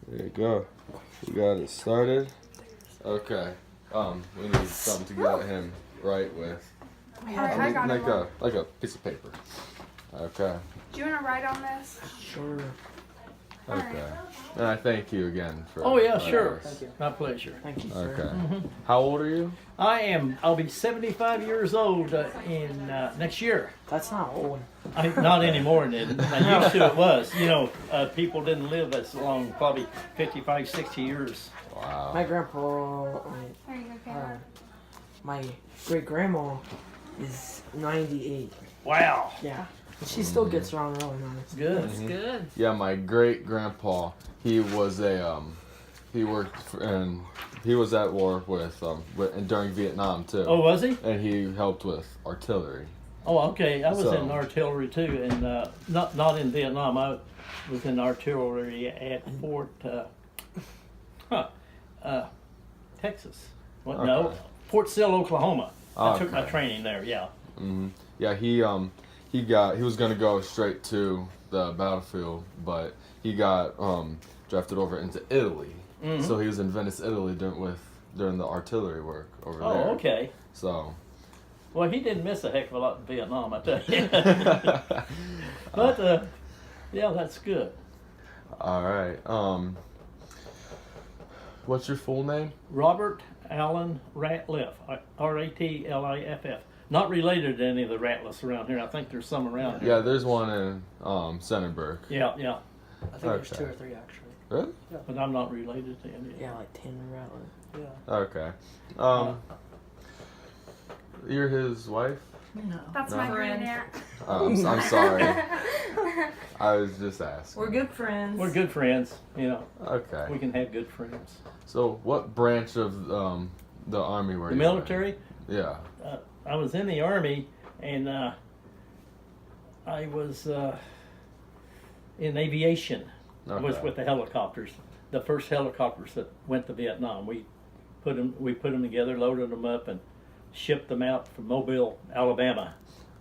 There you go. We got it started. Okay. We need something to get him right with. I got Like it. like a piece of paper. Okay. Do you want to write on this? Sure. Okay. And I thank you again for. Oh yeah, sure. this. Thank you. My pleasure. Thank you, sir. Okay. How old are you? I'll be 75 years old in next year. That's not old. Not anymore, it isn't. I used to it was. You know, people didn't live as long, probably 55, 60 years. Wow. My grandpa, There you go, Kayla. my great grandma is 98. Wow. Yeah. And she still gets around really nice. Good. That's good. Yeah, my great grandpa. He was he worked and he was at war with and during Vietnam too. Oh, was he? And he helped with artillery. Oh, okay. I was So- in artillery too, and not in Vietnam. I was in artillery at Fort Texas. What? No, Okay. Fort Sill, Oklahoma. I took my Okay. training there. Yeah. Hmm. Yeah, he was gonna go straight to the battlefield, but he got drafted over into Italy. Mhm. So he was in Venice, Italy during the artillery work over there. Oh, okay. So. Well, he didn't miss a heck of a lot in Vietnam, I tell you. But yeah, that's good. All right. What's your full name? Robert Allen Ratliff, Ratliff. Not related to any of the Ratliffs around here. I think there's some around here. Yeah, there's one in Centerburg. Yeah, yeah. I think there's Okay. 2 or 3 actually. Really? But I'm not related to any. Yeah, like 10 or Rattler. Yeah. Okay. You're his wife? No. That's No. my Friend. granddad. I'm sorry. I was just asking. We're good friends. We're good friends. You know, Okay. we can have good friends. So, what branch of the army were The you military. in? Yeah. I was in the Army, and I was in aviation. I was Okay. with the helicopters, the first helicopters that went to Vietnam. We put them together, loaded them up, and shipped them out from Mobile, Alabama.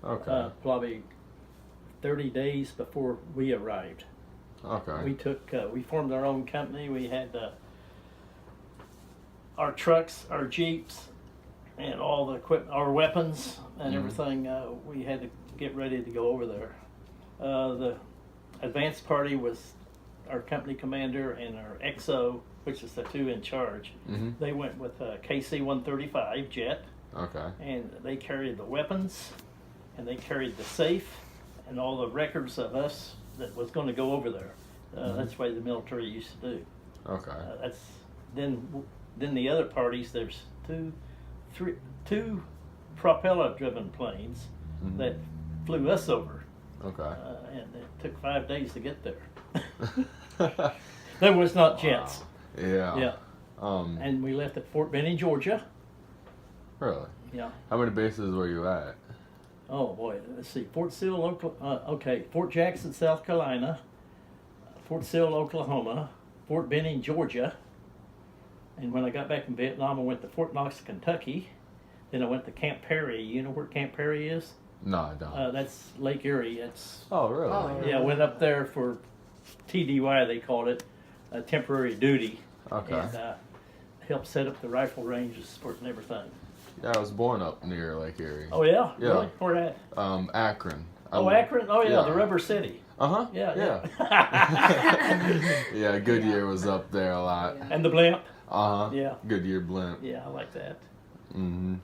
Okay. Probably 30 days before we arrived. Okay. We formed our own company. We had our trucks, our Jeeps, and all the equipment, our weapons and everything. We had to get ready to go over there. The advance party was our company commander and our XO, which is the 2 in charge. Mhm. They went with a KC-135 jet, Okay. and they carried the weapons, and they carried the safe, and all the records of us that was going to go over there. That's what the military used to do. Okay. That's then the other parties. There's two propeller-driven planes Mhm. that flew us over, Okay. and it took 5 days to get there. There was not jets. Yeah. Yeah, and we left at Fort Benning, Georgia. Really? Yeah. How many bases were you at? Oh boy, let's see. Fort Sill, Fort Jackson, South Carolina. Fort Sill, Oklahoma. Fort Benning, Georgia. And when I got back from Vietnam, I went to Fort Knox, Kentucky. Then I went to Camp Perry. You know where Camp Perry is? No, I don't. That's Lake Erie. It's Oh, really? Oh, yeah. I went up there for TDY, they called it, temporary duty, Okay. and helped set up the rifle ranges for it and everything. Yeah, I was born up near Lake Erie. Oh yeah, Yeah. really? Where at? Akron. Oh, Akron. Oh yeah, yeah. the Rubber City. Uh-huh. Yeah, Yeah, Goodyear was up there a lot. And the Blimp. Uh-huh. Yeah. Goodyear blimp. Yeah, I like that. Mm-hmm.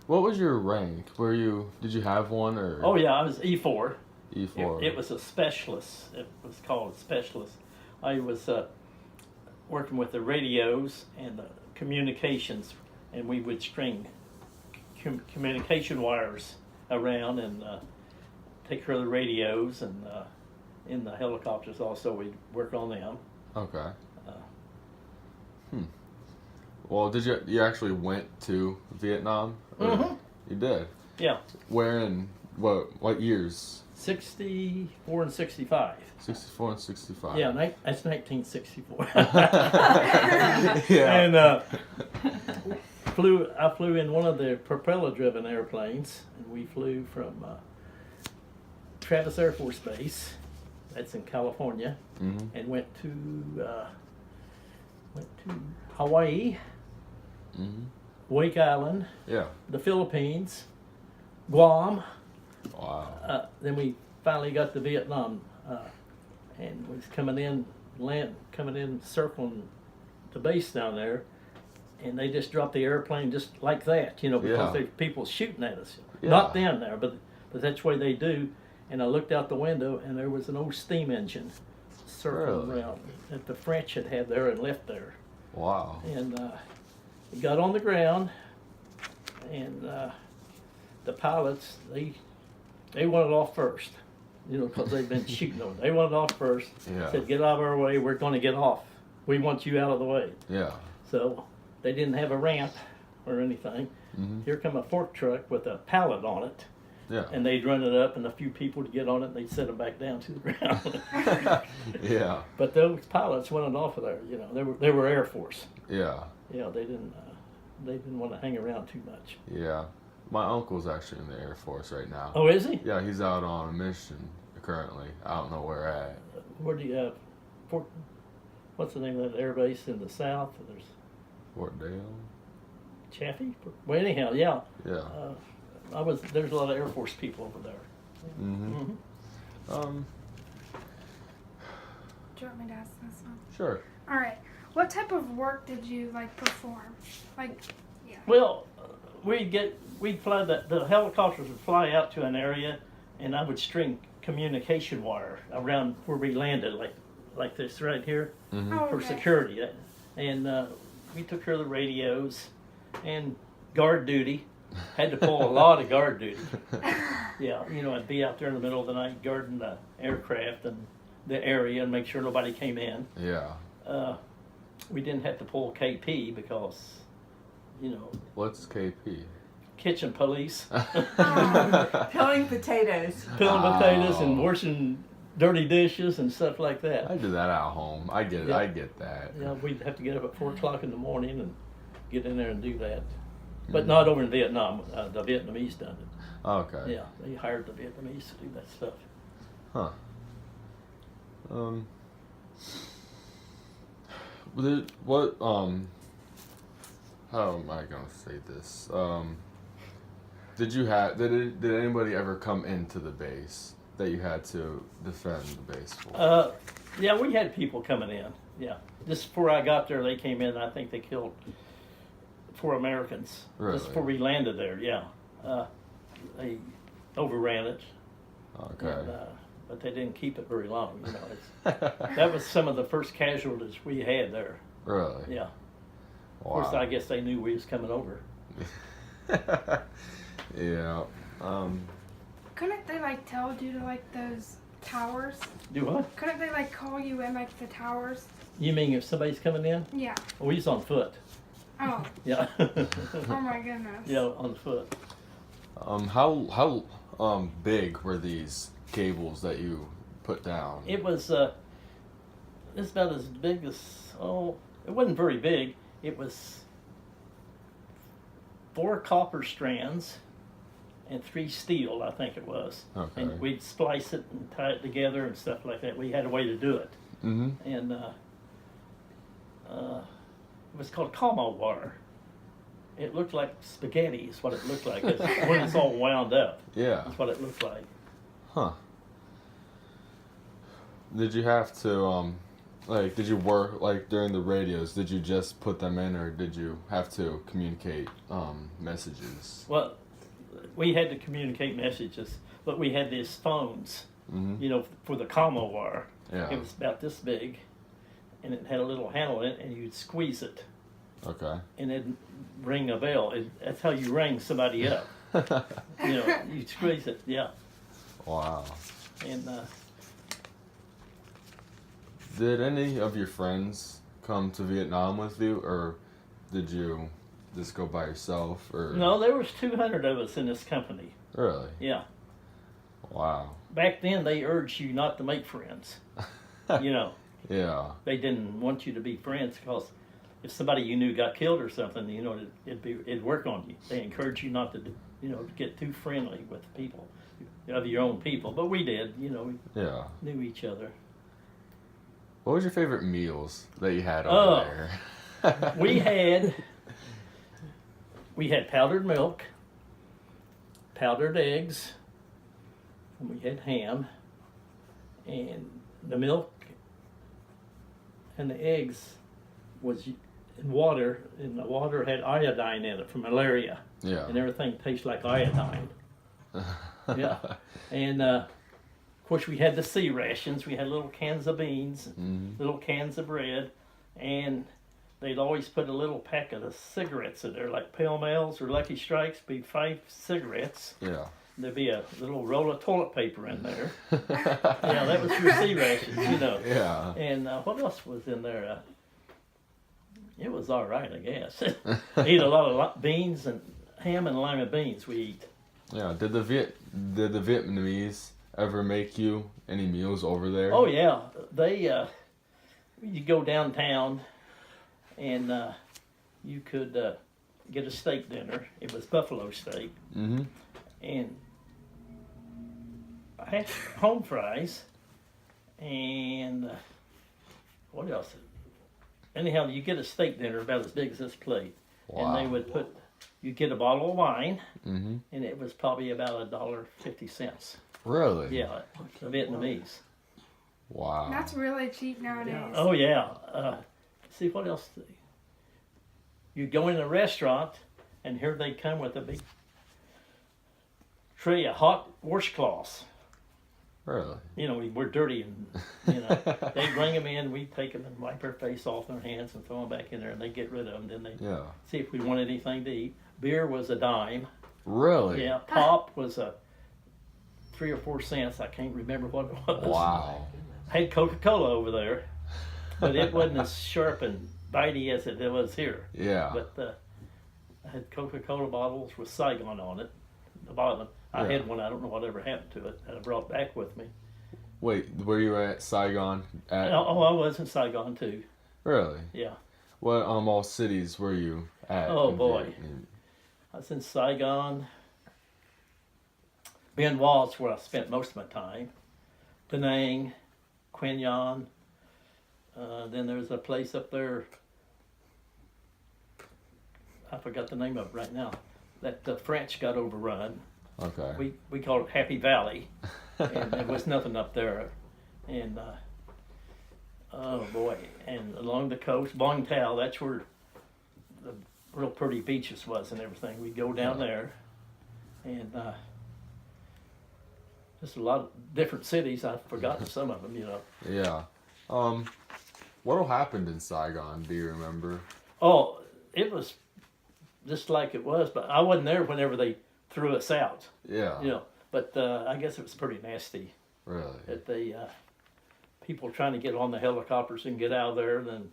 What was your rank? Did you have one or Oh yeah, I was E4. E4? It was a specialist. It was called specialist. I was working with the radios and the communications, and we would string communication wires around and take care of the radios, and in the helicopters also we'd work on them. Okay. Well, did you actually went to Vietnam? Or Mhm. You did. Yeah, Where in what years? 64 and 65. 64 and 65. Yeah, that's 1964. Yeah. And I flew in one of the propeller-driven airplanes, and we flew from Travis Air Force Base that's in California, Mhm. and went to Hawaii, Mhm. Wake Island, Yeah. the Philippines, Guam. Wow. Then we finally got to Vietnam, and was coming in, circling the base down there, and they just dropped the airplane just like that, because Yeah. there's people shooting at us. Yeah. Not them there, but that's the way they do. And I looked out the window, and there was an old steam engine circling Really? around that the French had there and left there. Wow. And it got on the ground, and the pilots, they wanted off first, because they've been shooting them. They wanted off first. Yeah. Said, "Get out of our way. We're going to get off. We want you out of the way." Yeah. So they didn't have a ramp or anything. Mhm. Here come a fork truck with a pallet on it, Yeah. and they'd run it up, and a few people to get on it, and they'd set them back down to the ground. Yeah. But those pilots wanted off of there. They were Air Force. Yeah. They didn't want to hang around too much. Yeah. My uncle's actually in the Air Force right now. Oh, is he? Yeah, he's out on a mission currently. I don't know where at. Where do you have what's the name of that air base in the south? There's Fort Dale. Chaffee. Well, anyhow, yeah. Yeah. There's a lot of Air Force people over there. Mhm. Mhm. Do you want me to ask this one? Sure. All right. What type of work did you perform? Yeah. Well, we'd fly the helicopters would fly out to an area, and I would string communication wire around where we landed, like this right here, Mhm. Oh, for okay. security. And we took care of the radios and guard duty. Had to pull a lot of guard duty. Yeah, I'd be out there in the middle of the night guarding the aircraft and the area and make sure nobody came in. Yeah. We didn't have to pull KP because, What's KP? kitchen police, Peeling potatoes. peeling potatoes and Oh. washing dirty dishes and stuff like that. I do that at home. I get it. Yeah. I get that. We'd have to get up at 4 o'clock in the morning and get in there and do that. But Mhm. not over in Vietnam. The Vietnamese done it. Okay. Yeah, they hired the Vietnamese to do that stuff. Huh. How am I gonna say this? Did anybody ever come into the base that you had to defend the base for? Yeah, we had people coming in. Yeah, just before I got there, they came in. I think they killed 4 Americans Really? just before we landed there. Yeah, they overran it. Okay. And, but they didn't keep it very long. That was some of the first casualties we had there. Really? Yeah. Of Wow. course, I guess they knew we was coming over. Yeah. Couldn't they tell due to those towers? Do what? Couldn't they call you in the towers? You mean if somebody's coming in? Yeah. Oh, he's on foot. Oh. Yeah. Oh my goodness. Yeah, on foot. How big were these cables that you put down? It was it's about as big as it wasn't very big. It was 4 copper strands and 3 steel, I think it was. Okay. And we'd splice it and tie it together and stuff like that. We had a way to do it. Mm-hmm. And it was called commo wire. It looked like spaghetti is what it looked like. When it's all wound up. Yeah. That's what it looked like. Huh. Did you have to did you work during the radios? Did you just put them in, or did you have to communicate messages? Well, we had to communicate messages, but we had these phones, Mm-hmm. for the commo wire. Yeah. It was about this big, and it had a little handle in it, and you'd squeeze it, Okay. and it'd ring a bell. That's how you rang somebody up. You'd squeeze it, yeah. Wow. And Did any of your friends come to Vietnam with you, or did you just go by yourself? Or no, there was 200 of us in this company. Really? Yeah. Wow. Back then, they urged you not to make friends. Yeah. They didn't want you to be friends because if somebody you knew got killed or something, it'd work on you. They encouraged you not to, to get too friendly with people. of your own people, but we did. You know, we Yeah. knew each other. What was your favorite meals that you had over there? We had powdered milk, powdered eggs, and we had ham, and the milk and the eggs was in water, and the water had iodine in it for malaria, Yeah. and everything tastes like iodine. Yeah, and of course we had the sea rations. We had little cans of beans, little cans of bread, and they'd always put a little packet of cigarettes in there, like Pale Males or Lucky Strikes. Be 5 cigarettes. Yeah. There'd be a little roll of toilet paper in there. Yeah, that was your sea rations, you know. Yeah. And what else was in there? It was all right, I guess. Eat a lot of beans and ham and lima beans. We eat. Yeah. Did the Vietnamese ever make you any meals over there? Oh yeah, they. You go downtown, and you could get a steak dinner. It was buffalo steak. Mm-hmm. And I had home fries, and what else? Anyhow, you get a steak dinner about as big as this plate, Wow. and they would you get a bottle of wine, Mm-hmm. and it was probably about $1.50. Really? Yeah, the Vietnamese. Wow. That's really cheap nowadays. Oh yeah. See what else? You go in a restaurant, and here they come with a big tray of hot washcloths. Really? You know, we're dirty, and you know they bring them in. We take them and wipe our face off in our hands and throw them back in there, and they get rid of them. Then they Yeah. see if we want anything to eat. Beer was a dime. Really? Yeah, pop was a 3 or 4 cents. I can't remember what it was. Wow. I had Coca-Cola over there, but it wasn't as sharp and bitey as it was here. Yeah. But I had Coca-Cola bottles with Saigon on it, the bottom. I Yeah. had one. I don't know whatever happened to it. That I brought back with me. Wait, were you at Saigon? At Oh, I was in Saigon too. Really? Yeah, What all cities were you at? Oh, in boy. Vietnam? I was in Saigon. Ben Wall's where I spent most of my time. Da Nang, Quien Yan. Then there's a place up there. I forgot the name of it right now. That the French got overrun. Okay. We called it Happy Valley, and there was nothing up there. And oh boy! And along the coast, Bong Tao, that's where the real pretty beaches was and everything. We'd go down there, and just a lot of different cities. I've forgotten some of them, you know. Yeah. What all happened in Saigon? Do you remember? Oh, it was just like it was, but I wasn't there whenever they threw us out, Yeah. you know. But I guess it was pretty nasty. Really? That they people trying to get on the helicopters and get out of there. Then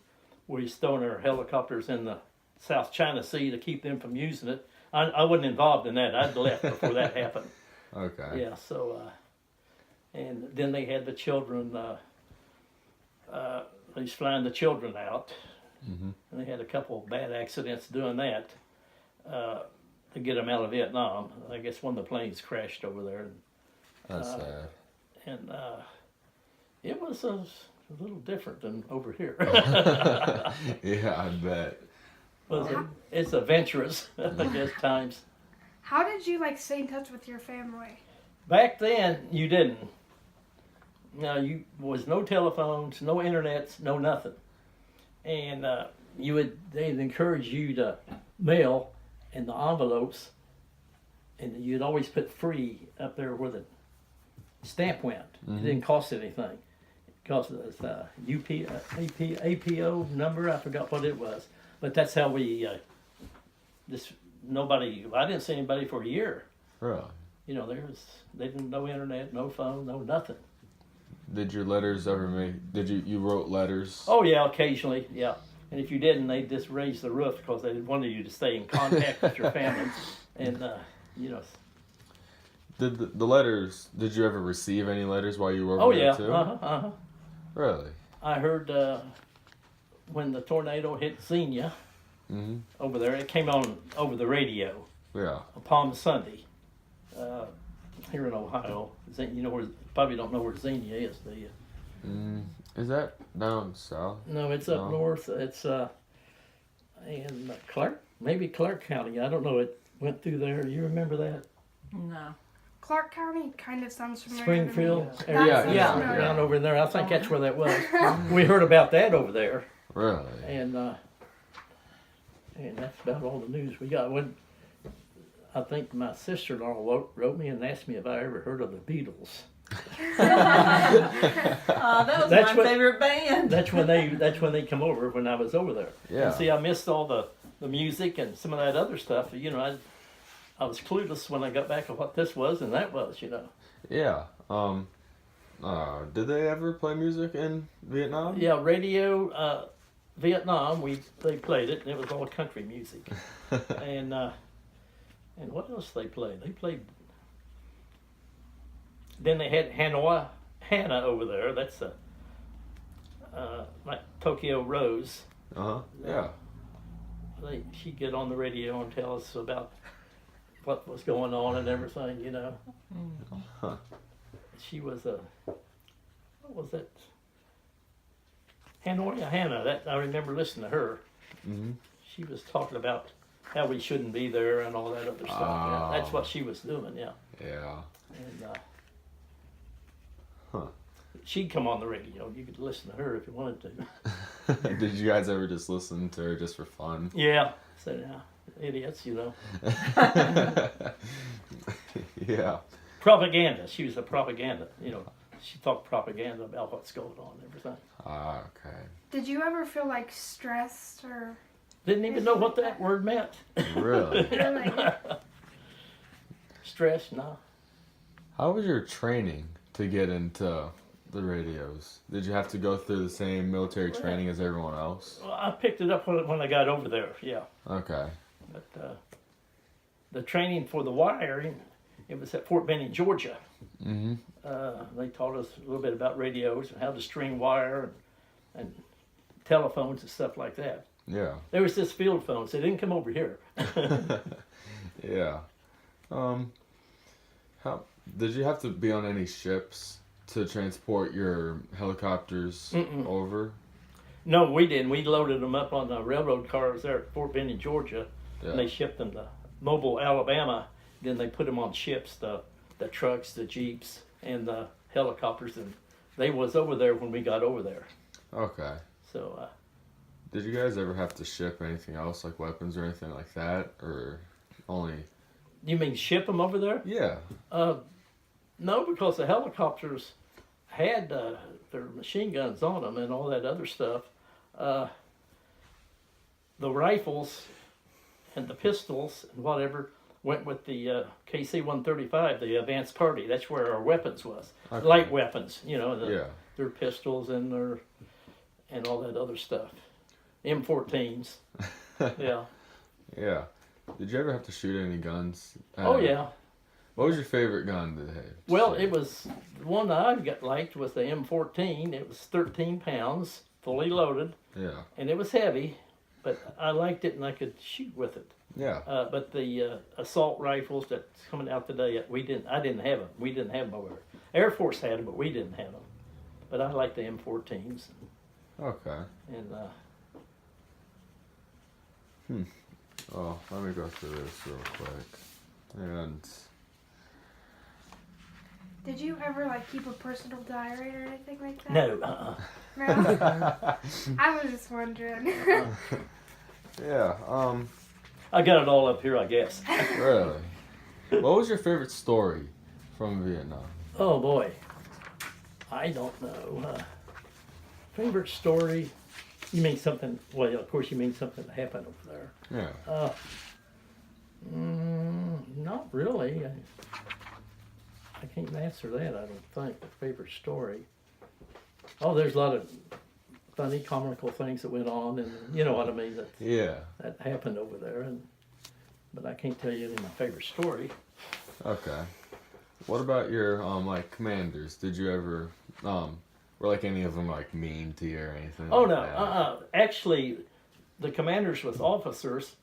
we stowing our helicopters in the South China Sea to keep them from using it. I wasn't involved in that. I'd left before that happened. Okay. Yeah. So and then they had the children. They was flying the children out, Mhm. and they had a couple of bad accidents doing that to get them out of Vietnam. I guess one of the planes crashed over there. That's sad. And it was a little different than over here. Yeah, I bet. It's adventurous, I guess, times. How did you like stay in touch with your family? Back then, you didn't. Now, you was no telephones, no internets, no nothing. And they'd encourage you to mail in the envelopes, and you'd always put free up there where the stamp went. It didn't cost anything. It cost us APO number. I forgot what it was, but that's how we. I didn't see anybody for a year. Really? You know, they didn't no internet, no phone, no nothing. Did your letters ever make? Did you wrote letters? Oh yeah, occasionally, yeah. And if you didn't, they'd just raise the roof because they wanted you to stay in contact with your family, and you know. Did the letters? Did you ever receive any letters while you were Oh over yeah, there too? Really? I heard when the tornado hit Xenia over there, it came on over the radio Yeah. on Palm Sunday. here in Ohio. You know where? Probably don't know where Xenia is, do you? Is that down south? No, it's up north. It's in Clark, maybe Clark County. I don't know. It went through there. You remember that? No. Clark County kind of sounds familiar. Springfield To me. area, Yeah, around over there. I think that's where that was. We heard about that over there, Really? and that's about all the news we got. When I think my sister-in-law wrote me and asked me if I ever heard of the Beatles. That was That's my what- favorite band. That's when they come over when I was over there. Yeah. And see, I missed all the music and some of that other stuff. You know, I was clueless when I got back of what this was and that was. You know. Yeah. Did they ever play music in Vietnam? Yeah, radio. Vietnam. They played it, and it was all country music. and what else they played? They played. Then they had Hannah over there. That's like Tokyo Rose. Yeah. She'd get on the radio and tell us about what was going on and everything, you know. Huh. She was what was that? Hannah. That I remember listening to her. Mhm. She was talking about how we shouldn't be there and all that other stuff. Yeah, that's Oh. what she was doing. Yeah. Yeah. And Huh. she'd come on the radio. You could listen to her if you wanted to. Did you guys ever just listen to her just for fun? Yeah. So yeah, idiots, you know. Yeah. Propaganda. She was a propaganda. You know, she talked propaganda about what's going on and everything. Okay. Did you ever feel like stressed or Didn't even know what that word meant. Really? really? Stress, no. How was your training to get into the radios? Did you have to go through the same military training as everyone else? Well, I picked it up when I got over there, yeah. Okay. But the training for the wiring, it was at Fort Benning, Georgia. Mm-hmm. They taught us a little bit about radios and how to string wire and telephones and stuff like that. Yeah. There was just field phones. They didn't come over here. Yeah. How did you have to be on any ships to transport your helicopters Mm-mm. over? No, we didn't. We loaded them up on the railroad cars there at Fort Benning, Georgia, Yeah. and they shipped them to Mobile, Alabama. Then they put them on ships, the trucks, the jeeps, and the helicopters, and they was over there when we got over there. Okay. So, Did you guys ever have to ship anything else, like weapons or anything like that, or only? you mean ship them over there? Yeah. No, because the helicopters had their machine guns on them and all that other stuff. The rifles and the pistols and whatever went with the KC-135, the advanced party. That's where our weapons was. Okay. Light weapons, you know, Yeah. their pistols and all that other stuff. M14s. Yeah. Yeah. Did you ever have to shoot any guns? Oh yeah. What was your favorite gun to have? Well, it was the one that I liked was the M14. It was 13 pounds, fully loaded, Yeah. and it was heavy, but I liked it and I could shoot with it. Yeah. But the assault rifles that's coming out today, I didn't have them. We didn't have them over there. Air Force had them, but we didn't have them. But I like the M14s. Okay. And Oh, let me go through this real quick. And Did you ever like keep a personal diary or anything like that? no, No? I was just wondering. yeah. I got it all up here, I guess. Really. What was your favorite story from Vietnam? Oh boy, I don't know. Favorite story? You mean something? Well, of course you mean something that happened over there. Yeah. Not really. I can't answer that. I don't think. Favorite story. Oh, there's a lot of funny, comical things that went on, and you know what I mean. Yeah. That happened over there, but I can't tell you any of my favorite story. Okay. What about your like commanders? Did you ever were like any of them like mean to you or anything? Oh like no. that? Actually, the commanders was officers,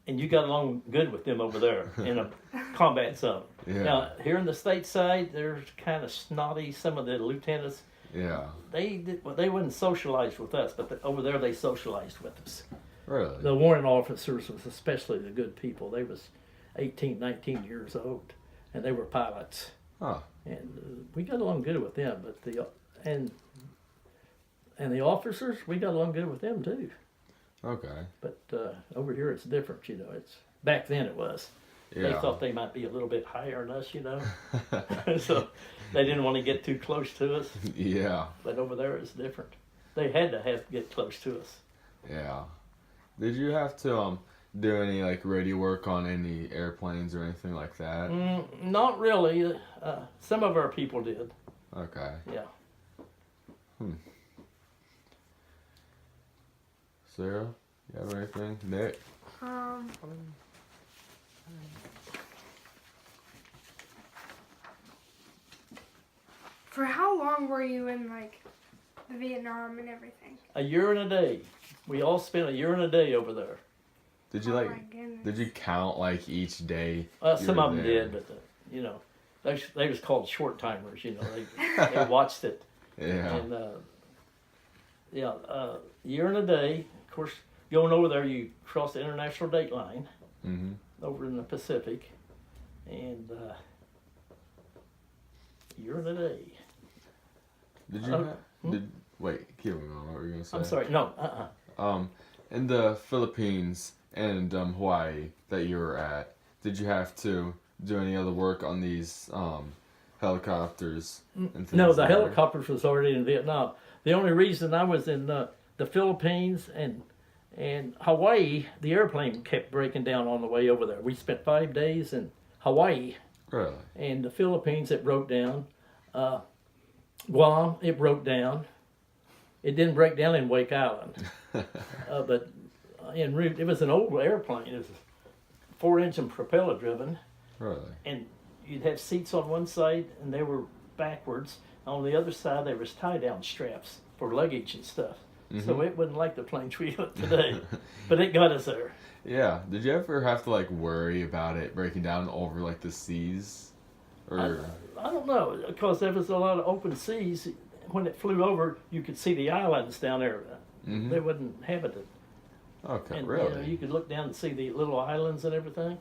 and you got along good with them over there in a combat zone. Yeah. Now, here in the stateside, they're kind of snotty. Some of the lieutenants, Yeah. they wouldn't socialize with us, but over there they socialized with us. Really? The warrant officers was especially the good people. They was 18, 19 years old, and they were pilots. Huh. And we got along good with them, but the officers, we got along good with them too. Okay. But over here it's different, you know. It's back then it was. Yeah. They thought they might be a little bit higher than us, you know. So they didn't want to get too close to us. Yeah. But over there it's different. They had to get close to us. Yeah. Did you have to do any like radio work on any airplanes or anything like that? Not really. Some of our people did. Okay. Yeah. Sarah, you have anything? Nick? For how long were you in like the Vietnam and everything? A year and a day. We all spent a year and a day over there. Did you Oh like? my goodness. Did you count like each day? Some you were of them there? did, but you know, they was called short timers. You know, they watched it. Yeah. And year and a day. Of course, going over there, you cross the international date line Mhm. over in the Pacific, and year and a day. Did you? Wait, keep going. What were you gonna say? I'm sorry. No. In the Philippines and Hawaii that you were at, did you have to do any other work on these helicopters and things? No, the there? helicopters was already in Vietnam. The only reason I was in the Philippines and Hawaii, the airplane kept breaking down on the way over there. We spent 5 days in Hawaii. Really? And the Philippines, it broke down. Guam, it broke down. It didn't break down in Wake Island. But en route, it was an old airplane. It was 4-engine propeller driven. Really? And you'd have seats on one side and they were backwards. On the other side, there was tie-down straps for luggage and stuff. So it wasn't like the planes we have today. But it got us there. Yeah. Did you ever have to like worry about it breaking down over like the seas? Or I don't know, because there was a lot of open seas. When it flew over, you could see the islands down there. They wasn't inhabited. okay, And really? you know, you could look down and see the little islands and everything.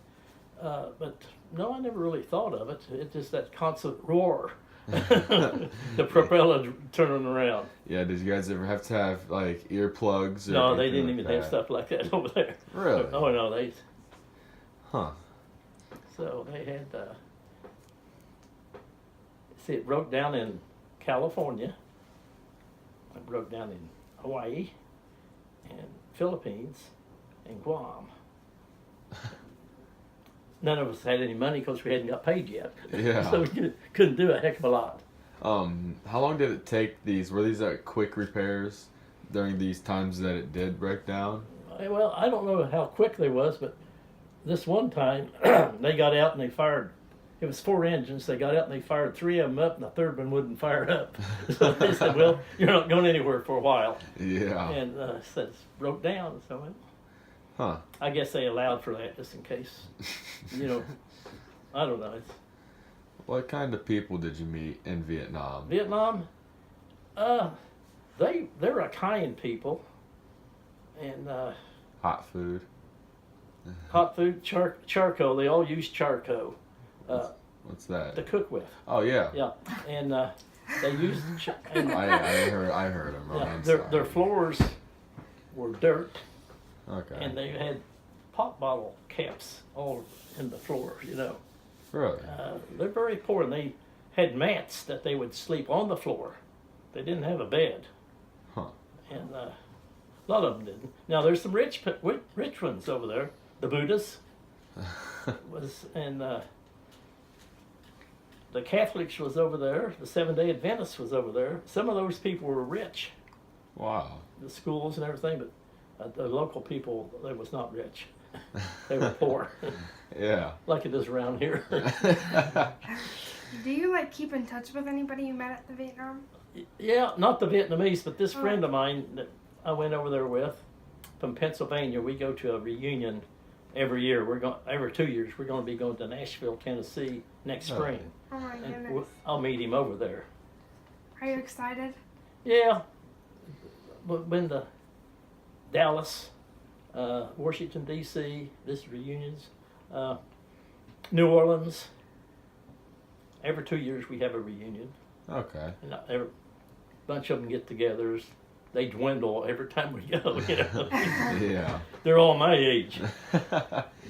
But no, I never really thought of it. It's just that constant roar. The propeller turning around. Yeah, did you guys ever have to have like earplugs? Or No, they anything didn't like even have that? stuff like that over there. Really? Oh no, they. Huh. So they had. See, it broke down in California. It broke down in Hawaii, and Philippines, and Guam. None of us had any money because we hadn't got paid yet. Yeah. So we couldn't do a heck of a lot. How long did it take these? Were these quick repairs during these times that it did break down? Well, I don't know how quick they was, but this one time they got out and they fired. It was 4 engines. They got out and they fired 3 of them up, and the third one wouldn't fire up. So they said, "Well, you're not going anywhere for a while." Yeah. And said it broke down. So Huh. I guess they allowed for that just in case. You know, I don't know. It's What kind of people did you meet in Vietnam? Vietnam. They're a kind people, and Hot food. hot food, charcoal. They all use charcoal What's that? to cook with. Oh yeah. Yeah, and they use. And, I heard them. yeah, their floors were dirt, Okay. and they had pop bottle caps all in the floor. You know, Really? they're very poor, and they had mats that they would sleep on the floor. They didn't have a bed. Huh. And a lot of them didn't. Now there's some rich ones over there. The Buddhists and the Catholics was over there. The Seventh-day Adventists was over there. Some of those people were rich, Wow. the schools and everything, but the local people, they was not rich. They were poor, Yeah. like it is around here. Do you like keep in touch with anybody you met at the Vietnam? Yeah, not the Vietnamese, but this friend of mine that I went over there with from Pennsylvania, we go to a reunion every year. Every 2 years we're going to be going to Nashville, Tennessee next Oh. spring, Oh my and goodness. I'll meet him over there. Are you excited? Yeah, been to Dallas, Washington D.C. This reunions, New Orleans. Every 2 years we have a reunion, Okay. and every bunch of them get togethers. They dwindle every time we go. You know, Yeah. they're all my age.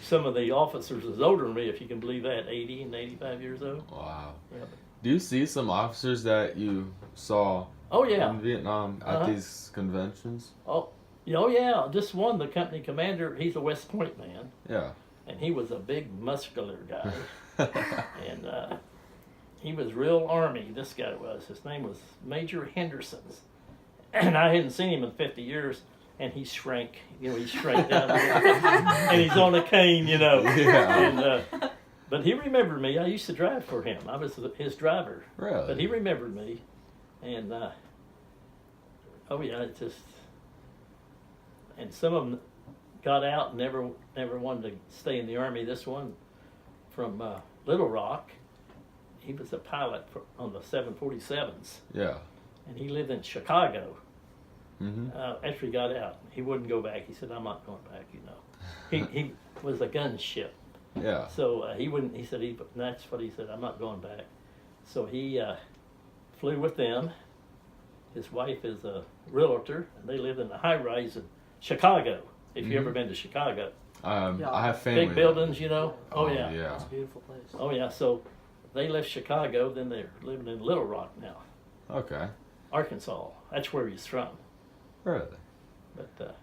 Some of the officers is older than me, if you can believe that, 80 and 85 years old. Wow. Yeah. Do you see some officers that you saw Oh yeah. in Vietnam at these conventions? Oh yeah. Just one, the company commander. He's a West Point man, Yeah. and he was a big muscular guy, and he was real Army. This guy was. His name was Major Henderson, and I hadn't seen him in 50 years. And he shrank. You know, he shrank down, and he's on a cane. You know. Yeah. And, but he remembered me. I used to drive for him. I was his driver. Really? But he remembered me, and oh yeah, it just, and some of them got out and never wanted to stay in the Army. This one from Little Rock, he was a pilot on the 747s, Yeah. and he lived in Chicago. Mm-hmm. After he got out, he wouldn't go back. He said, "I'm not going back." You know, he was a gunship. Yeah. So he wouldn't. He said that's what he said. I'm not going back. So he flew with them. His wife is a realtor, and they live in a high rise in Chicago. If you ever been to Chicago, Yeah. I have family. big buildings, you know. Oh yeah. Yeah. It's a beautiful place. Oh yeah. So they left Chicago. Then they're living in Little Rock now, Okay. Arkansas. That's where he's from. Really? But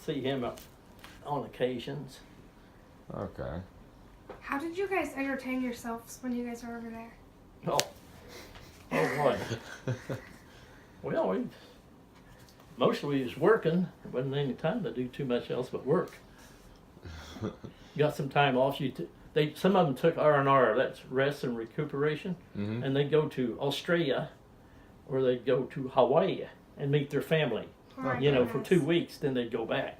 see him on occasions. Okay. How did you guys entertain yourselves when you guys were over there? Oh boy. Well, mostly we was working. There wasn't any time to do too much else but work. Got some time off. Some of them took R&R. That's rest and recuperation, Mm-hmm. and they'd go to Australia, or they'd go to Hawaii and meet their family. Oh my You know, for goodness. 2 weeks. Then they'd go back.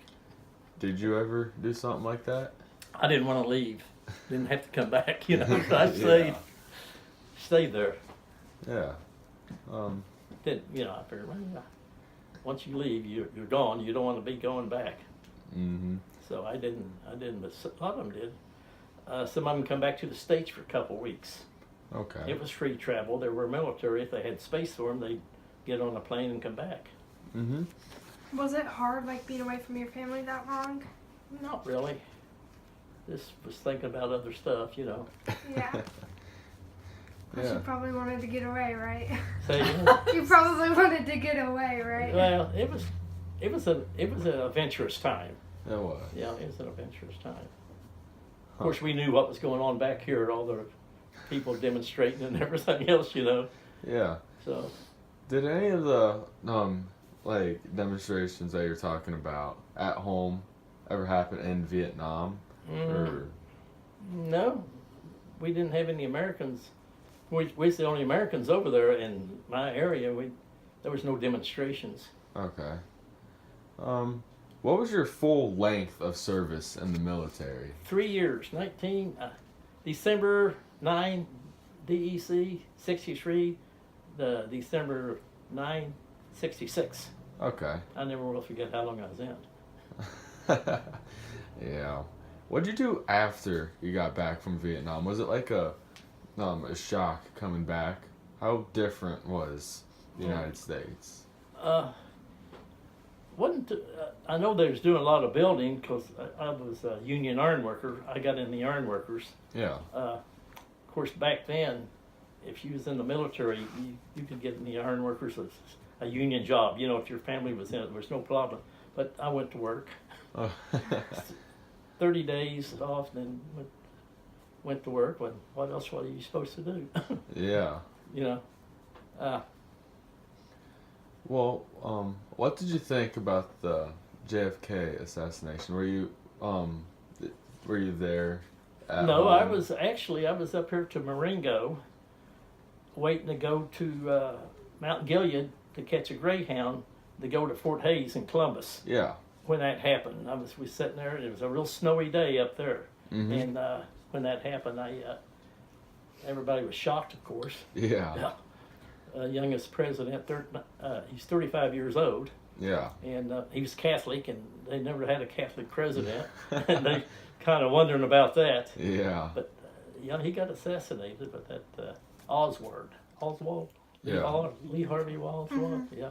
Did you ever do something like that? I didn't want to leave. Didn't have to come back. You know, so I stayed there. Yeah. Then I figured, well, once you leave, you're gone. You don't want to be going back. Mm-hmm. So I didn't. But a lot of them did. Some of them come back to the States for a couple weeks. Okay. It was free travel. They were military. If they had space for them, they'd get on a plane and come back. Mm-hmm. Was it hard, like, being away from your family that long? Not really. Just was thinking about other stuff, you know. Yeah. But you probably wanted to get away, right? Say again? You probably wanted to get away, right? Well, it was an adventurous time. It was. Yeah, it was an adventurous time. Of course, we knew what was going on back here, all the people demonstrating and everything else, you know. Yeah. So, Did any of the demonstrations that you're talking about at home ever happen in Vietnam? Or no, we didn't have any Americans. We was the only Americans over there in my area. There was no demonstrations. okay. What was your full length of service in the military? 3 years, December 9, DEC 63, the December 9, 66. Okay. I never will forget how long I was in. Yeah. What'd you do after you got back from Vietnam? Was it like a shock coming back? How different was the United States? I know they was doing a lot of building because I was a union iron worker. I got in the iron workers. Yeah. Of course, back then, if you was in the military, you could get in the iron workers as a union job. You know, if your family was in it, there was no problem. But I went to work. Oh. 30 days off, then went to work. What else were you supposed to do? Yeah. You know. Well, what did you think about the JFK assassination? Were you there? No, I was up here to Marengo, waiting to go to Mount Gilead to catch a Greyhound to go to Fort Hayes in Columbus. Yeah. when that happened. We sitting there, and it was a real snowy day up there. Mm-hmm. And when that happened, everybody was shocked, of course. Yeah. Youngest president, he's 35 years old, Yeah. and he was Catholic, and they never had a Catholic president, and they kind of wondering about that. Yeah. But he got assassinated, but that Oswald, Yeah. Lee Harvey Oswald, yeah,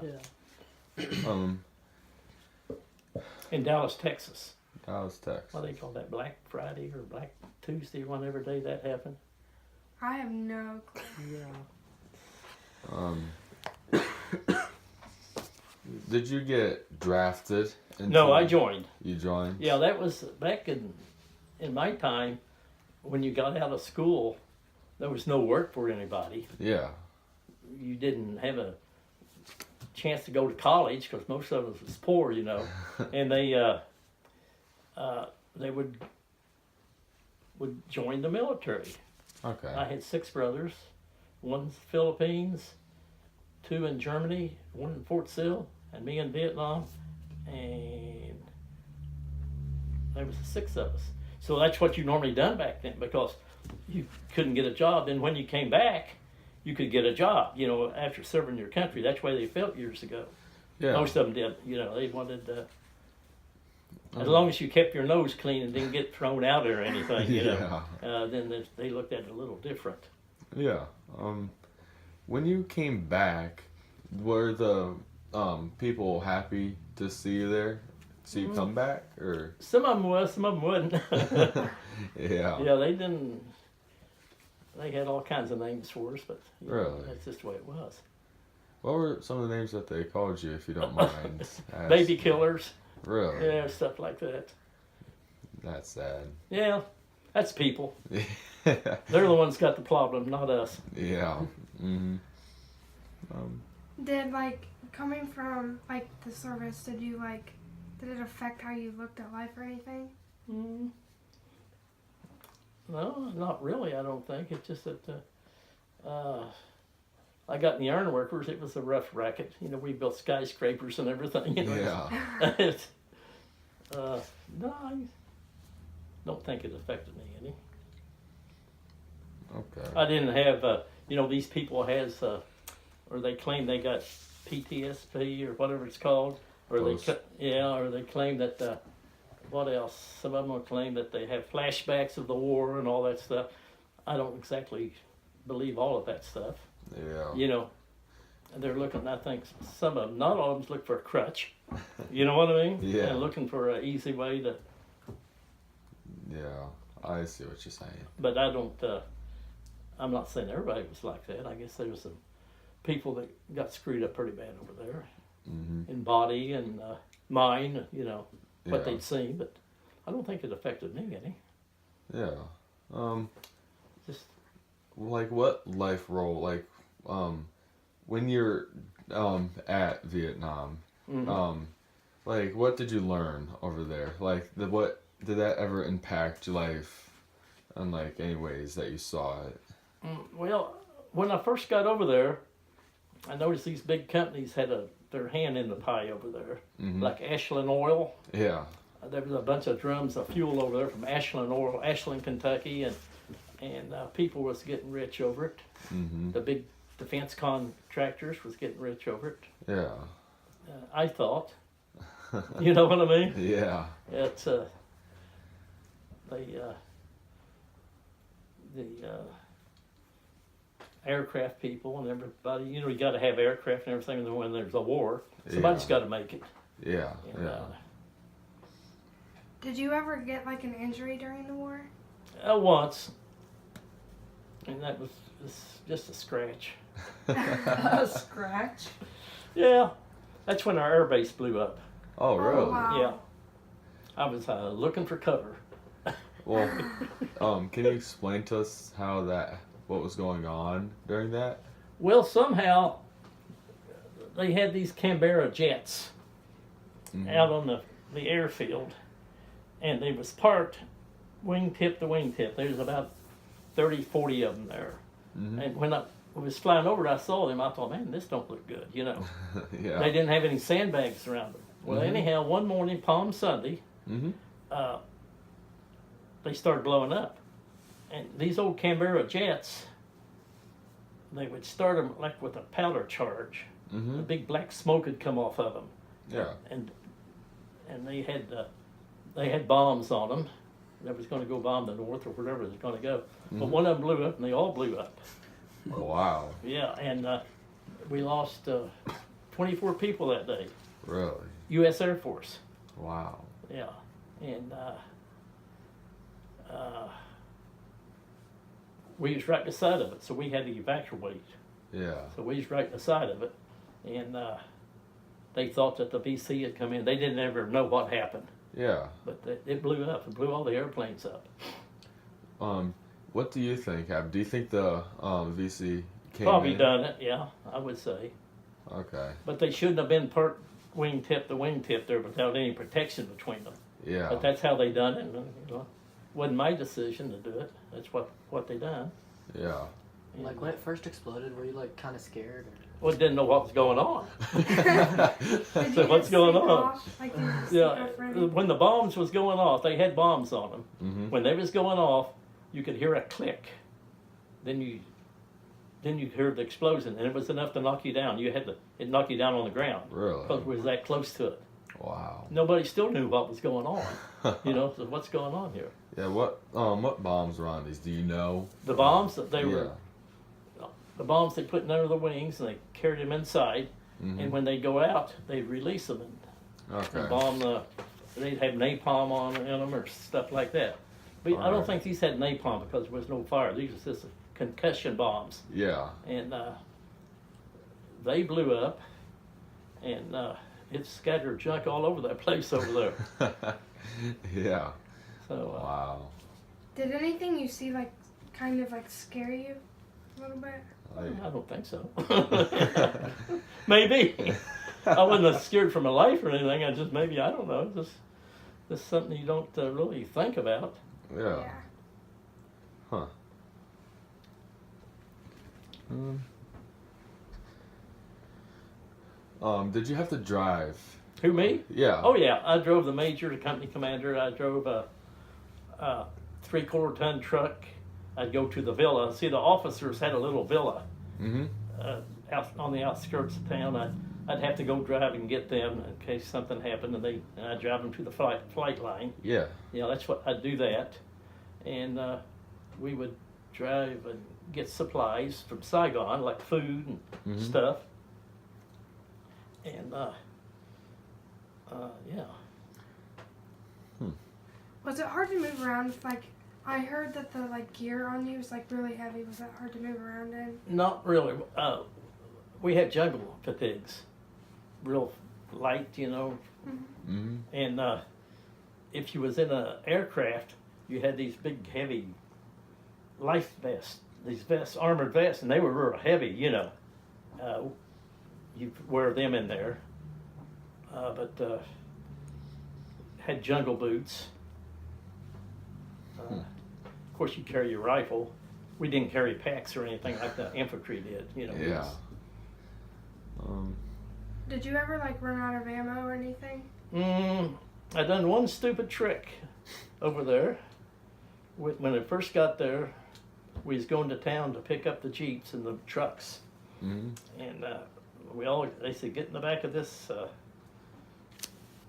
in Dallas, Texas. Dallas, Texas. What do they call that? Black Friday or Black Tuesday, whatever day that happened. I have no clue. Yeah. Did you get drafted? No, I joined. You joined? Yeah, that was back in my time when you got out of school. There was no work for anybody. Yeah. You didn't have a chance to go to college because most of us was poor, and they would join the military. Okay. I had 6 brothers, 1 in the Philippines, 2 in Germany, 1 in Fort Sill, and me in Vietnam, and there was 6 of us. So that's what you normally done back then, because you couldn't get a job. And when you came back, you could get a job, after serving your country. That's the way they felt years ago. Yeah. Most of them did. They wanted, as long as you kept your nose clean and didn't get thrown out or anything, then they looked at it a little different. Yeah. When you came back, were the people happy to see you there? See you come back, or? Some of them was, some of them wouldn't. Yeah. Yeah, they didn't. They had all kinds of names for us, but Really? that's just the way it was. What were some of the names that they called you, if you don't mind? asking? Baby killers. Really? Yeah, stuff like that. That's sad. Yeah, that's people. Yeah. They're the ones got the problem, not us. Yeah. Mm-hmm. Did coming from the service? Did it affect how you looked at life or anything? Mm. No, not really. I don't think. It's just that I got in the iron workers. It was a rough racket. We built skyscrapers and everything. Yeah. No, I don't think it affected me any. Okay. I didn't have, these people has, or they claim they got PTSD or whatever it's called, or or they claim that, what else? Some of them will claim that they have flashbacks of the war and all that stuff. I don't exactly believe all of that stuff. Yeah. They're looking, I think some of them, not all of them, look for a crutch. You know what I mean? Yeah. And looking for an easy way to. Yeah, I see what you're saying. But I don't. I'm not saying everybody was like that. I guess there was some people that got screwed up pretty bad over there, in body and mind. What they'd seen, but I don't think it affected me any. Yeah. Just what life role, when you're at Vietnam, what did you learn over there? What did that ever impact your life in any ways that you saw it? Well, when I first got over there, I noticed these big companies had their hand in the pie over there, like Ashland Oil. Yeah. There was a bunch of drums of fuel over there from Ashland Oil, Ashland, Kentucky, and people was getting rich over it. The big defense contractors was getting rich over it. Yeah. I thought. You know what I mean? Yeah. It's the aircraft people and everybody. You got to have aircraft and everything. And when there's a war, somebody's got to make it. Yeah. And, yeah. Did you ever get an injury during the war? Once, and that was just a scratch. A scratch? Yeah, that's when our air base blew up. Oh, really? Wow. Yeah, I was looking for cover. Well, can you explain to us what was going on during that? Well, somehow they had these Canberra jets out on the airfield, and they was parked wingtip to wingtip. There's about 30, 40 of them there. And when I was flying over, I saw them. I thought, man, this don't look good, Yeah. They didn't have any sandbags around them. Well, anyhow, one morning, Palm Sunday, they started blowing up. And these old Canberra jets, they would start them like with a powder charge. A big black smoke would come off of them. Yeah. And they had bombs on them. That was going to go bomb the north or wherever it was going to go. But one of them blew up, and they all blew up. Wow. Yeah, and we lost 24 people that day. Really? U.S. Air Force. Wow. Yeah, and we was right beside of it, so we had to evacuate. Yeah. So we was right beside of it, and they thought that the VC had come in. They didn't ever know what happened. Yeah. But it blew up. It blew all the airplanes up. What do you think happened? Do you think the VC came Probably in? done it, yeah, I would say. Okay. But they shouldn't have been part wingtip to wingtip there without any protection between them. Yeah. But that's how they done it. And, wasn't my decision to do it. That's what they done. Yeah. And, Like when it first exploded, were you like kind of scared? Or? well, didn't know what was going on. Did you So what's just going sleep on? off? Like, did you just sleep Yeah, off running? when the bombs was going off, they had bombs on them. Mm-hmm. When they was going off, you could hear a click. Then you heard the explosion, and it was enough to knock you down. It knocked you down on the ground. Really? Because we was that close to it. Wow. Nobody still knew what was going on. So what's going on here? Yeah. What bombs were on these? Do you know? The bombs that they Yeah. were, the bombs they put under the wings, and they carried them inside. And when they go out, they release them Okay. and bomb they'd have napalm on them or stuff like that. But I don't Alright. think these had napalm because there was no fire. These were just concussion bombs. Yeah. And they blew up, and it scattered junk all over that place over there. Yeah. So Wow. Did anything you see kind of scare you a little bit? I don't think so. Maybe. I wasn't scared for my life or anything. I don't know. Just something you don't really think about. Yeah. Huh. Did you have to drive? Who, me? Yeah. Oh, yeah. I drove the major, the company commander. I drove a 3/4 ton truck. I'd go to the villa. See, the officers had a little villa Mm-hmm. out on the outskirts of town. I'd have to go drive and get them in case something happened, and I'd drive them to the flight line. Yeah. That's what I'd do that, and we would drive and get supplies from Saigon, like food and stuff, and yeah. Was it hard to move around? I heard that the gear on you was really heavy. Was that hard to move around in? Not really. We had jungle fatigues, real light, Mm-hmm. and if you was in an aircraft, you had these big, heavy life vests, armored vests, and they were real heavy, you wear them in there, but had jungle boots. Of course, you carry your rifle. We didn't carry packs or anything like the infantry did, Yeah. Did you ever run out of ammo or anything? I done one stupid trick over there. When I first got there, we was going to town to pick up the Jeeps and the trucks. Mm-hmm. And they said, get in the back of this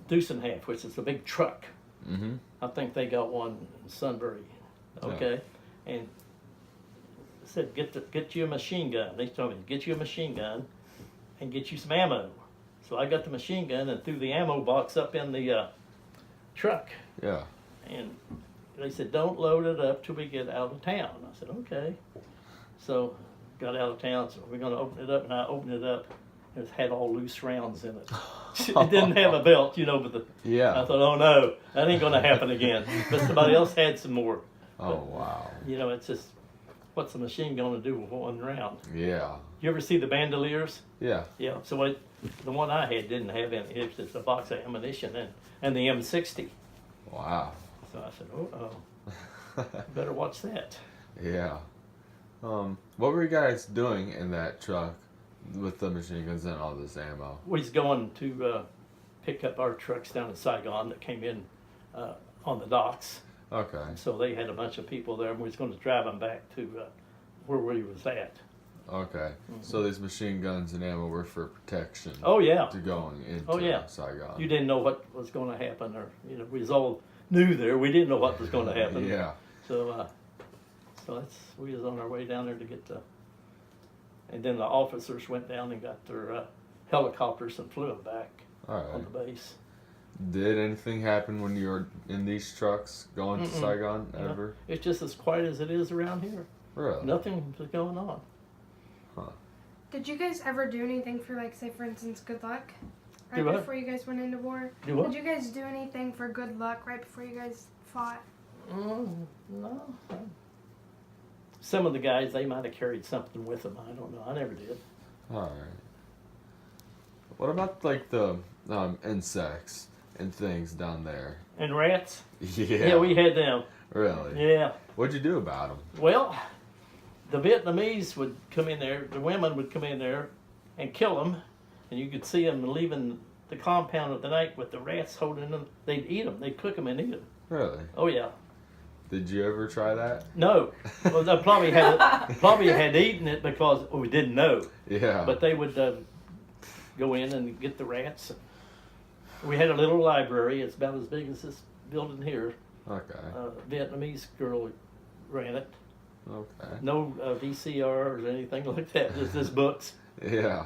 Deuce and Half, which is a big truck. Mm-hmm. I think they got one in Sunbury. Okay. And said, get you a machine gun. They told me, get you a machine gun and get you some ammo. So I got the machine gun and threw the ammo box up in the truck. Yeah. And they said, don't load it up till we get out of town. I said, okay. So got out of town, so we're going to open it up, and I opened it up. It had all loose rounds in it. It didn't have a belt, but Yeah. I thought, oh no, that ain't going to happen again. But somebody else had some more. Oh wow. It's just, what's a machine going to do with one round? Yeah. You ever see the bandoliers? Yeah. Yeah. So the one I had didn't have any. It was just a box of ammunition and the M60. Wow. So I said, oh, better watch that. Yeah. What were you guys doing in that truck with the machine guns and all this ammo? We was going to pick up our trucks down in Saigon that came in on the docks. Okay. So they had a bunch of people there, and we was going to drive them back to where we was at. Okay. So these machine guns and ammo were for protection. Oh yeah. To going into Oh, yeah. Saigon. You didn't know what was going to happen, or we was all new there. We didn't know what was going to happen. Yeah. So, we was on our way down there to get and then the officers went down and got their helicopters and flew them back All on right. the base. Did anything happen when you were in these trucks going to Mm-mm. Saigon No. ever? It's just as quiet as it is around here. Really? Nothing was going on. Did you guys ever do anything for, like, say, for instance, good luck? Right Do what? before you guys went into war? Do what? Did you guys do anything for good luck right before you guys fought? No. Some of the guys, they might have carried something with them. I don't know. I never did. All right. What about like the insects and things down there? And rats? Yeah. Yeah, we had them. Really? Yeah. What'd you do about them? Well, the Vietnamese would come in there, the women would come in there and kill them, and you could see them leaving the compound at the night with the rats holding them. They'd eat them. They'd cook them and eat them. Really? Oh, yeah. Did you ever try that? No. Well, they probably had eaten it because we didn't know. Yeah. But they would go in and get the rats. We had a little library. It's about as big as this building here. Okay. Vietnamese girl ran it. Okay. No VCRs or anything like that. Just books. Yeah.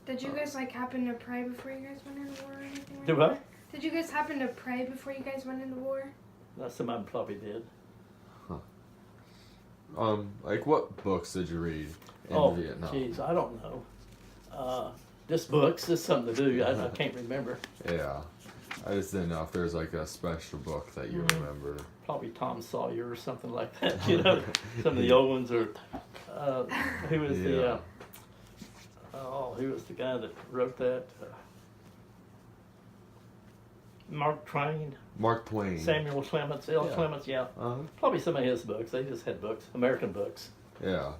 Did you guys, like, happen to pray before you guys went into war or anything like Do that? what? Did you guys happen to pray before you guys went into war? Some of them probably did. Like what books did you read in Oh, Vietnam? jeez, I don't know. Just books. Just something to do. I can't remember. Yeah. I just didn't know if there's like a special book that you remember. Probably Tom Sawyer or something like that. Some of the old ones are. Who was Yeah. who was the guy that wrote that? Mark Twain, Mark Twain. Samuel Clemens, L. Yeah. Clemens. Yeah, Uh-huh. probably some of his books. They just had books, American books. Yeah.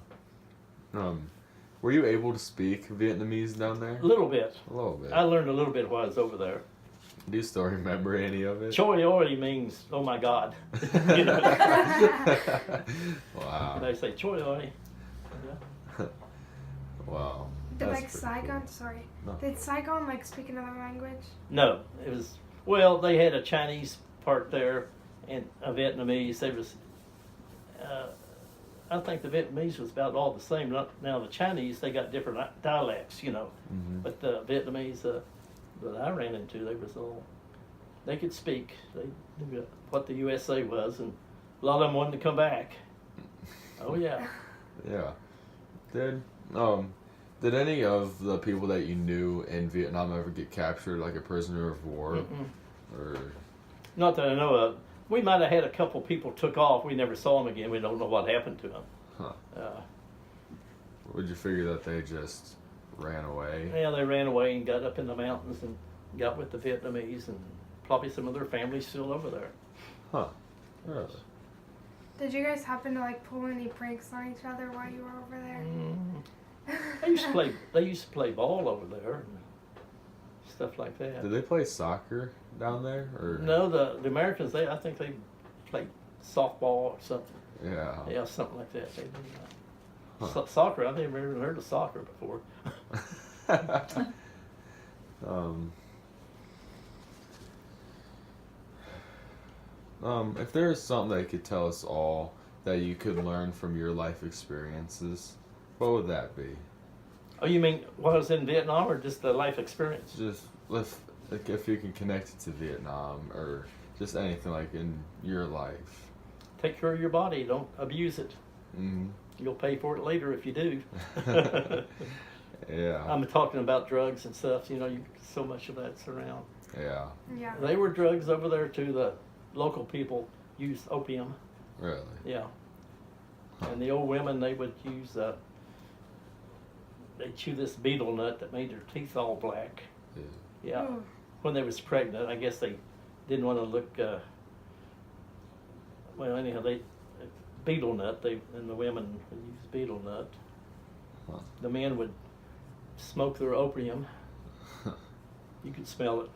Were you able to speak Vietnamese down there? A little bit. A little bit. I learned a little bit while I was over there. Do you still remember any of it? Choi oi means oh my God. Wow. They say choi oi. Yeah. Wow. Did, That's like, pretty Saigon, cool. sorry. No. Did Saigon, like, speak another language? No, it was they had a Chinese part there and a Vietnamese. They was, I think the Vietnamese was about all the same. Now the Chinese, they got different dialects, Mhm. but the Vietnamese that I ran into, they could speak. They knew what the USA was, and a lot of them wanted to come back. Oh yeah. Yeah. Did any of the people that you knew in Vietnam ever get captured, like a prisoner of war? Mm-mm. Or Not that I know of. We might have had a couple people took off. We never saw them again. We don't know what happened to them. Huh. Would you figure that they just ran away? Yeah, they ran away and got up in the mountains and got with the Vietnamese, and probably some of their families still over there. Huh. Really? Did you guys happen to, like, pull any pranks on each other while you were over there? They used to play ball over there and stuff like that. Did they play soccer down there? Or No, the Americans, I think they played softball or something. Yeah. Yeah, something like that. They did, Huh. soccer, I've never even heard of soccer before. If there is something that you could tell us all that you could learn from your life experiences, what would that be? Oh, you mean while I was in Vietnam, or just the life experience? Just if you can connect it to Vietnam or just anything like in your life. Take care of your body. Don't abuse it. Mm-hmm. You'll pay for it later if you do. Yeah. I'm talking about drugs and stuff. So much of that's around. Yeah. Yeah. They were drugs over there too. The local people used opium. Really. Yeah. And the old women, they would use they chew this betel nut that made their teeth all black. Yeah. Yeah. Ooh. When they was pregnant, I guess they didn't want to look. Anyhow, betel nut. And the women would use betel nut. Huh. The men would smoke their opium. You could smell it.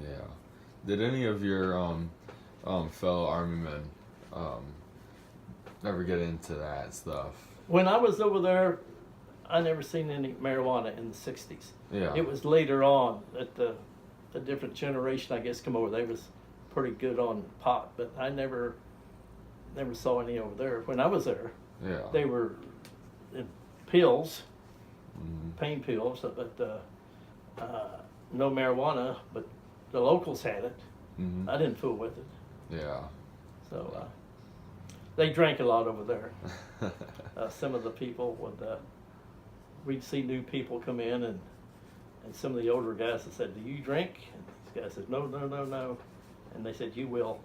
Yeah. Did any of your fellow Army men ever get into that stuff? When I was over there, I never seen any marijuana in the 60s. Yeah. It was later on that the different generation, I guess, come over. They was pretty good on pot, but I never saw any over there. When I was there, Yeah. they were in pills, Mhm. pain pills, but no marijuana. But the locals had it. Mhm. I didn't fool with it. Yeah. So they drank a lot over there. Some of the people would, we'd see new people come in, and some of the older guys that said, "Do you drink?" And these guys said, "No, no, no, no." And they said, "You will."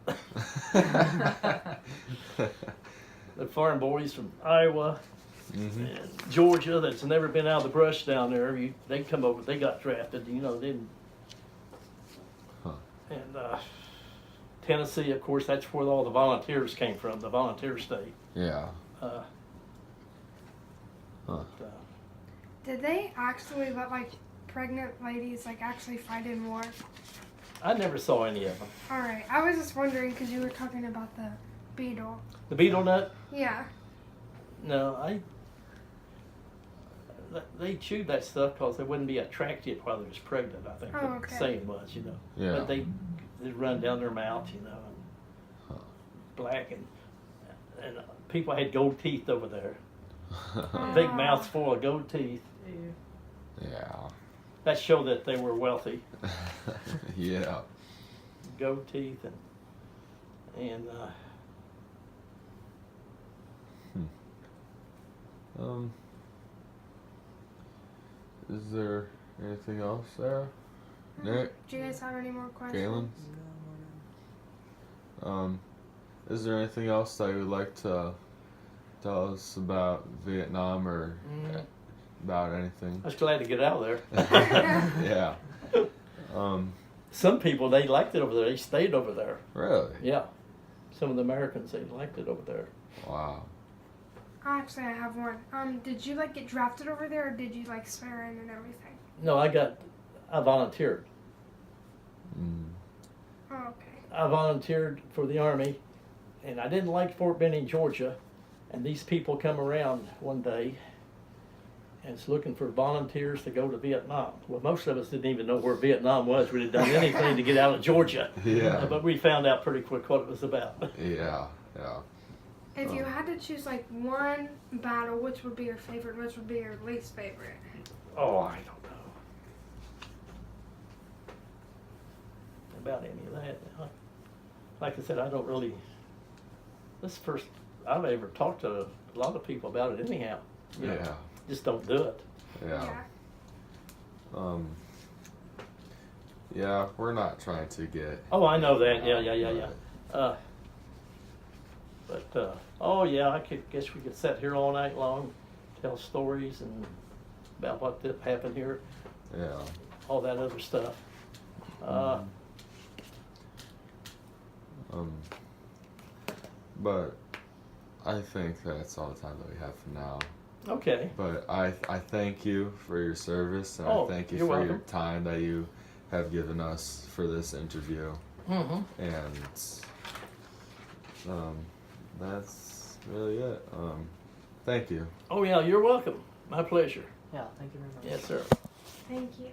The farm boys from Iowa Mhm. and Georgia that's never been out of the brush down there, they come over, they got drafted, didn't. Huh. And Tennessee, of course, that's where all the volunteers came from, the volunteer state. Yeah. Uh, Huh. but, Did they actually let like pregnant ladies like actually fight in war? I never saw any of them. All right, I was just wondering because you were talking about the beetle. The beetle nut? Yeah. No, they chewed that stuff because they wouldn't be attracted while they was pregnant, I think. Oh, The okay. saying was, Yeah. But they run down their mouth, and Huh. black, and people had gold teeth over there. Oh. Big mouths full of gold teeth. Yeah. That showed that they were wealthy. Yeah. Gold teeth and Is there anything else, Sarah? Nick? Do you guys have any more questions? Galen? Is there anything else that you would like to tell us about Vietnam or about anything? I was glad to get out of there. Yeah. Some people, they liked it over there. They stayed over there. Really? Yeah. Some of the Americans, they liked it over there. Wow. Actually, I have one. Did you like get drafted over there, or did you like swear in and everything? No, I volunteered. Mm. Oh, okay. I volunteered for the Army, and I didn't like Fort Benning, Georgia. And these people come around one day and it's looking for volunteers to go to Vietnam. Well, most of us didn't even know where Vietnam was. We had done anything to get out of Georgia. Yeah. But we found out pretty quick what it was about. Yeah. Yeah. If you had to choose like one battle, which would be your favorite? Which would be your least favorite? Oh, I don't know about any of that. Like I said, I don't really. This is the first I've ever talked to a lot of people about it. Anyhow, you know, Yeah. just don't do it. Yeah. Yeah, we're not trying to get. Oh, I know that. Yeah. Oh yeah, I guess we could sit here all night long, tell stories and about what did happen here, Yeah. all that other stuff. But I think that's all the time that we have for now. Okay. But I thank you for your service, and Oh, I thank you you're for your welcome. time that you have given us for this interview. Mm-hmm. And that's really it. Thank you. Oh yeah, you're welcome. My pleasure. Yeah, thank you very much. Yes, sir. Thank you.